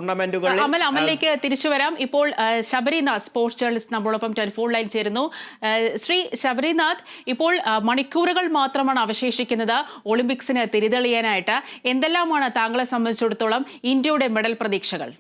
ടൂർണമെന്റുകളിൽ അമലിലേക്ക് തിരിച്ചു വരാം. ഇപ്പോൾ ശബരിനാഥ് സ്പോർട്സ് ജേർണലിസ്റ്റ് നമ്മളോടൊപ്പം ടെലിഫോൺ ലൈൻ ചേരുന്നു. ശ്രീ ശബരിനാഥ്, ഇപ്പോൾ മണിക്കൂറുകൾ മാത്രമാണ് അവശേഷിക്കുന്നത് ഒളിമ്പിക്സിന് തിരിതെളിയാനായിട്ട്. എന്തെല്ലാമാണ് താങ്കളെ സംബന്ധിച്ചിടത്തോളം ഇന്ത്യയുടെ മെഡൽ പ്രതീക്ഷകൾ?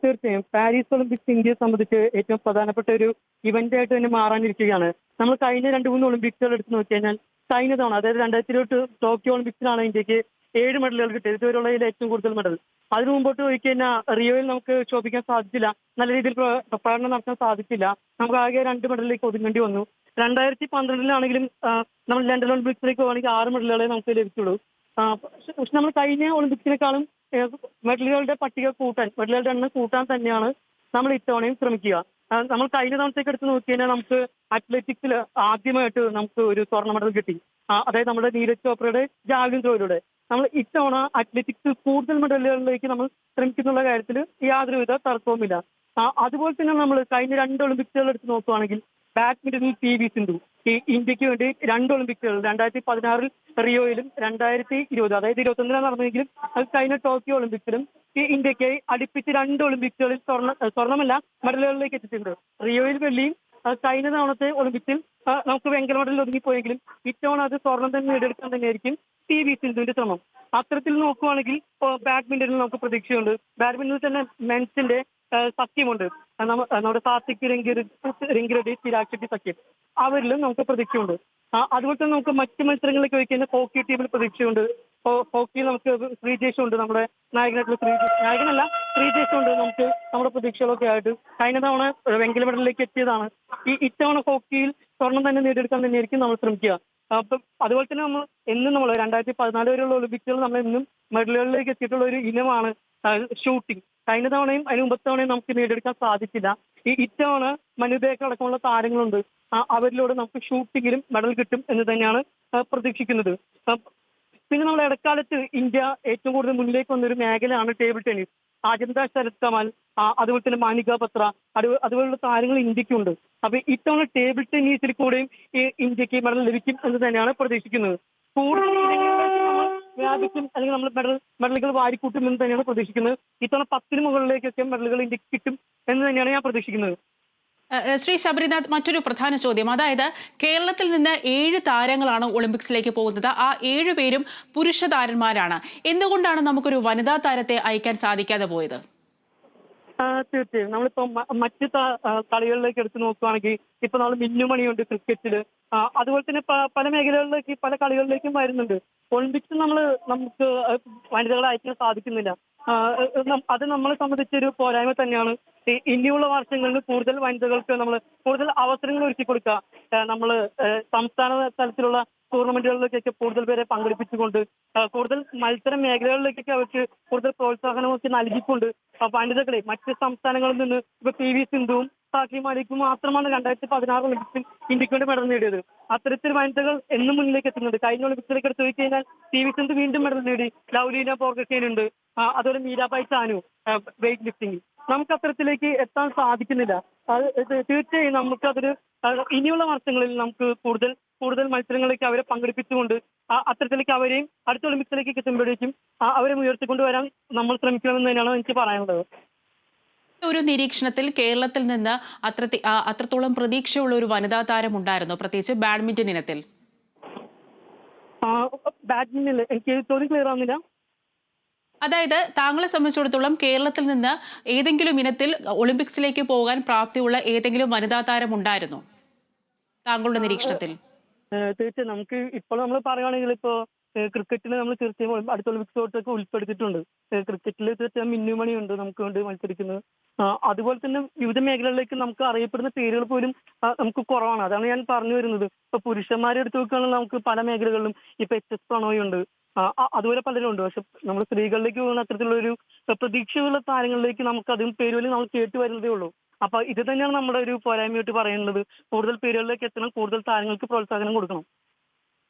തീർച്ചയായും പാരീസ് ഒളിമ്പിക്സ് ഇന്ത്യയെ സംബന്ധിച്ച് ഏറ്റവും പ്രധാനപ്പെട്ട ഒരു ഇവന്റ് ആയിട്ട് തന്നെ മാറാനിരിക്കുകയാണ്. നമ്മൾ കഴിഞ്ഞ 2-3 ഒളിമ്പിക്സുകൾ എടുത്ത് നോക്കിക്കഴിഞ്ഞാൽ കഴിഞ്ഞ തവണ, അതായത് 2022 ടോക്കിയോ ഒളിമ്പിക്സിലാണ് ഇന്ത്യക്ക് 7 മെഡലുകൾ കിട്ടിയത്, ഇതുവരെയുള്ളതിൽ ഏറ്റവും കൂടുതൽ മെഡൽ. അതിനു മുമ്പോട്ട് പോയി കഴിഞ്ഞാൽ റിയോയിൽ നമുക്ക് ശോഭിക്കാൻ സാധിച്ചില്ല, നല്ല രീതിയിൽ പ്രകടനം നടത്താൻ സാധിച്ചില്ല. നമുക്ക് ആകെ 2 മെഡലിലേക്ക് ഒതുങ്ങേണ്ടി വന്നു. 2012 നമ്മൾ ലണ്ടൻ ഒളിമ്പിക്സിലേക്ക് പോവുകയാണെങ്കിൽ 6 മെഡലുകളെ നമുക്ക് ലഭിച്ചുള്ളൂ. പക്ഷെ നമ്മൾ കഴിഞ്ഞ ഒളിമ്പിക്സിനേക്കാളും മെഡലുകളുടെ മെഡലുകളുടെ എണ്ണം കൂട്ടാൻ തന്നെയാണ് നമ്മൾ ഇത്തവണയും ശ്രമിക്കുക. നമ്മൾ കഴിഞ്ഞ തവണത്തേക്ക് എടുത്ത് നോക്കി കഴിഞ്ഞാൽ നമുക്ക് അത്ലറ്റിക്സിൽ ആദ്യമായിട്ട് നമുക്ക് ഒരു സ്വർണ്ണ മെഡൽ കിട്ടി. അതായത് നമ്മുടെ നീരജ് ചോപ്രയുടെ ജാവലിൻ ത്രോയിലൂടെ. നമ്മൾ ഇത്തവണ അത്ലറ്റിക്സ് കൂടുതൽ മെഡലുകളിലേക്ക് നമ്മൾ ശ്രമിക്കുന്നുള്ള കാര്യത്തിൽ യാതൊരുവിധ തർക്കവുമില്ല. അതുപോലെ തന്നെ നമ്മൾ കഴിഞ്ഞ 2 ഒളിമ്പിക്സുകൾ എടുത്ത് നോക്കുകയാണെങ്കിൽ ബാഡ്മിന്റണിൽ PV സിന്ധു ഇന്ത്യക്ക് വേണ്ടി 2 ഒളിമ്പിക്സുകൾ 2016 റിയോയിലും 2020, അതായത് 2021 നടന്നെങ്കിലും അത് കഴിഞ്ഞ ടോക്കിയോ ഒളിമ്പിക്സിലും ഇന്ത്യക്ക് അടുപ്പിച്ച് 2 ഒളിമ്പിക്സുകളിൽ സ്വർണ്ണമല്ല മെഡലുകളിലേക്ക് എത്തിയിട്ടുണ്ട്. റിയോയിൽ വെള്ളിയും കഴിഞ്ഞ തവണത്തെ ഒളിമ്പിക്സിൽ നമുക്ക് വെങ്കല മെഡൽ ഒതുങ്ങിപ്പോയെങ്കിലും ഇത്തവണ അത് സ്വർണം തന്നെ നേടിയെടുക്കാൻ തന്നെയായിരിക്കും PV സിന്ധുവിന്റെ ശ്രമം. അത്തരത്തിൽ നോക്കുവാണെങ്കിൽ ബാഡ്മിന്റണിൽ നമുക്ക് പ്രതീക്ഷയുണ്ട്. ബാഡ്മിന്റണിൽ തന്നെ മെൻസിന്റെ സഖ്യമുണ്ട്, നമ്മുടെ സാത്വിക് രംഗിറെഡ്ഡി ചിരാഗ് ഷെട്ടി സഖ്യം, അവരിലും നമുക്ക് പ്രതീക്ഷയുണ്ട്. അതുപോലെ തന്നെ നമുക്ക് മറ്റു മത്സരങ്ങളിലേക്ക് പോയി കഴിഞ്ഞാൽ ഹോക്കി ടീമിൽ പ്രതീക്ഷയുണ്ട്. ഹോക്കിയിൽ നമുക്ക് ശ്രീജേഷുണ്ട്, നമ്മുടെ നായകനായിട്ടുള്ള നായകനല്ല ശ്രീജേഷുണ്ട്. നമുക്ക് നമ്മുടെ പ്രതീക്ഷകളൊക്കെ ആയിട്ട് കഴിഞ്ഞ തവണ വെങ്കല മെഡലിലേക്ക് എത്തിയതാണ്. ഇത്തവണ ഹോക്കിയിൽ സ്വർണം തന്നെ നേടിയെടുക്കാൻ തന്നെയായിരിക്കും നമ്മൾ ശ്രമിക്കുക. അപ്പം അതുപോലെ തന്നെ നമ്മൾ 2014 വരെയുള്ള ഒളിമ്പിക്സുകൾ നമ്മൾ എന്നും മെഡലുകളിലേക്ക് എത്തിയിട്ടുള്ള ഒരു ഇനമാണ് ഷൂട്ടിംഗ്. കഴിഞ്ഞ തവണയും അതിന് മുമ്പത്തെ തവണയും നമുക്ക് നേടിയെടുക്കാൻ സാധിച്ചില്ല. ഇത്തവണ മനുബേക്കർ അടക്കമുള്ള താരങ്ങളുണ്ട്, അവരിലൂടെ നമുക്ക് ഷൂട്ടിങ്ങിലും മെഡൽ കിട്ടും എന്ന് തന്നെയാണ് പ്രതീക്ഷിക്കുന്നത്. പിന്നെ നമ്മൾ ഇടക്കാലത്ത് ഇന്ത്യ ഏറ്റവും കൂടുതൽ മുന്നിലേക്ക് വന്നൊരു മേഖലയാണ് ടേബിൾ ടെന്നീസ്. അജന്ത ശരത് കമൽ, അതുപോലെ തന്നെ മാനിക ബത്ര, അതുപോലുള്ള താരങ്ങൾ ഇന്ത്യക്കുണ്ട്. അപ്പൊ ഇത്തവണ ടേബിൾ ടെന്നീസിൽ കൂടെയും ഇന്ത്യക്ക് മെഡൽ ലഭിക്കും എന്ന് തന്നെയാണ് പ്രതീക്ഷിക്കുന്നത്. കൂടുതൽ വ്യാപിക്കും, അല്ലെങ്കിൽ നമ്മൾ മെഡലുകൾ വാരിക്കൂട്ടും എന്ന് തന്നെയാണ് പ്രതീക്ഷിക്കുന്നത്. ഇത്തവണ 10-ന് മുകളിലേക്കൊക്കെ മെഡലുകൾ ഇന്ത്യക്ക് കിട്ടും എന്ന് തന്നെയാണ് ഞാൻ പ്രതീക്ഷിക്കുന്നത്. ശ്രീ ശബരിനാഥ്, മറ്റൊരു പ്രധാന ചോദ്യം, അതായത് കേരളത്തിൽ നിന്ന് 7 താരങ്ങളാണ് ഒളിമ്പിക്സിലേക്ക് പോകുന്നത്. ആ 7 പേരും പുരുഷ താരന്മാരാണ്. എന്തുകൊണ്ടാണ് നമുക്കൊരു വനിതാ താരത്തെ അയക്കാൻ സാധിക്കാതെ പോയത്? തീർച്ചയായും നമ്മളിപ്പോ മറ്റ് കളികളിലേക്ക് എടുത്ത് നോക്കുകയാണെങ്കിൽ ഇപ്പൊ നമ്മൾ മിന്നുമണിയുണ്ട് ക്രിക്കറ്റില്, അതുപോലെ തന്നെ പല മേഖലകളിലേക്ക് പല കളികളിലേക്കും വരുന്നുണ്ട്. ഒളിമ്പിക്സ് നമുക്ക് വനിതകളെ അയക്കാൻ സാധിക്കുന്നില്ല. അത് നമ്മളെ സംബന്ധിച്ചൊരു പോരായ്മ തന്നെയാണ്. ഇനിയുള്ള വർഷങ്ങളിൽ കൂടുതൽ വനിതകൾക്ക് നമ്മൾ കൂടുതൽ അവസരങ്ങൾ ഒരുക്കി കൊടുക്കുക. നമ്മൾ സംസ്ഥാന തലത്തിലുള്ള ടൂർണമെന്റുകളിലേക്കൊക്കെ കൂടുതൽ പേരെ പങ്കെടുപ്പിച്ചുകൊണ്ട് കൂടുതൽ മത്സര മേഖലകളിലേക്കൊക്കെ അവർക്ക് കൂടുതൽ പ്രോത്സാഹനമൊക്കെ നൽകിക്കൊണ്ട് വനിതകളെ മറ്റ് സംസ്ഥാനങ്ങളിൽ നിന്ന് ഇപ്പൊ PV സിന്ധുവും സാക്ഷി മാലിക്കും മാത്രമാണ് 2016 ഒളിമ്പിക്സിൽ ഇന്ത്യക്ക് വേണ്ടി മെഡൽ നേടിയത്. അത്തരത്തിൽ വനിതകൾ എന്നും മുന്നിലേക്ക് എത്തുന്നുണ്ട്. കഴിഞ്ഞ ഒളിമ്പിക്സിലേക്ക് എടുത്തു പോയി കഴിഞ്ഞാൽ PV സിന്ധു വീണ്ടും മെഡൽ നേടി. ലൗലീന ബോർഗഹെയ്ൻ ഉണ്ട്, അതുപോലെ മീരാബായ് ചാനു വെയിറ്റ് ലിഫ്റ്റിംഗ്. നമുക്ക് അത്തരത്തിലേക്ക് എത്താൻ സാധിക്കുന്നില്ല. തീർച്ചയായും നമുക്കതൊരു ഇനിയുള്ള വർഷങ്ങളിൽ നമുക്ക് കൂടുതൽ മത്സരങ്ങളിലേക്ക് അവരെ പങ്കെടുപ്പിച്ചുകൊണ്ട് അത്തരത്തിലേക്ക് അവരെയും അടുത്ത ഒളിമ്പിക്സിലേക്ക് എത്തുമ്പോഴേക്കും അവരെ ഉയർത്തിക്കൊണ്ടുവരാൻ നമ്മൾ ശ്രമിക്കണമെന്ന് തന്നെയാണ് എനിക്ക് പറയാനുള്ളത്. ഒരു നിരീക്ഷണത്തിൽ കേരളത്തിൽ നിന്ന് അത്രത്തോളം പ്രതീക്ഷയുള്ള ഒരു വനിതാ താരം ഉണ്ടായിരുന്നു, പ്രത്യേകിച്ച് ബാഡ്മിന്റൺ ഇനത്തിൽ? ബാഡ്മിന്റണിൽ എനിക്ക് ചോദ്യം ക്ലിയർ ആവുന്നില്ല. അതായത് താങ്കളെ സംബന്ധിച്ചിടത്തോളം കേരളത്തിൽ നിന്ന് ഏതെങ്കിലും ഇനത്തിൽ ഒളിമ്പിക്സിലേക്ക് പോകാൻ പ്രാപ്തിയുള്ള ഏതെങ്കിലും വനിതാ താരം ഉണ്ടായിരുന്നോ താങ്കളുടെ നിരീക്ഷണത്തിൽ? തീർച്ചയായും നമുക്ക് ഇപ്പോൾ നമ്മൾ പറയുകയാണെങ്കിൽ ഇപ്പോ ക്രിക്കറ്റിൽ നമ്മൾ തീർച്ചയായും അടുത്ത ഒളിമ്പിക്സോട്ടൊക്കെ ഉൾപ്പെടുത്തിയിട്ടുണ്ട്. ക്രിക്കറ്റിൽ തീർച്ചയായും മിന്നുമണിയുണ്ട് നമുക്ക് വേണ്ടി മത്സരിക്കുന്നത്. അതുപോലെ തന്നെ വിവിധ മേഖലകളിലേക്ക് നമുക്ക് അറിയപ്പെടുന്ന പേരുകൾ പോലും നമുക്ക് കുറവാണ്. അതാണ് ഞാൻ പറഞ്ഞു വരുന്നത്. ഇപ്പൊ പുരുഷന്മാരെ എടുത്തു നോക്കുകയാണെങ്കിൽ നമുക്ക് പല മേഖലകളിലും ഇപ്പൊ HS പ്രണോയ് ഉണ്ട്, അതുപോലെ പലരും ഉണ്ട്. പക്ഷെ നമ്മൾ സ്ത്രീകളിലേക്ക് പോകുന്ന അത്തരത്തിലുള്ള ഒരു പ്രതീക്ഷയുള്ള താരങ്ങളിലേക്ക് നമുക്ക് അതും പേരുകളിൽ നമ്മൾ കേട്ടു വരുന്നതേ ഉള്ളൂ. അപ്പൊ ഇത് തന്നെയാണ് നമ്മുടെ ഒരു പോരായ്മയായിട്ട് പറയുന്നത്. കൂടുതൽ പേരുകളിലേക്ക് എത്തണം, കൂടുതൽ താരങ്ങൾക്ക് പ്രോത്സാഹനം കൊടുക്കണം.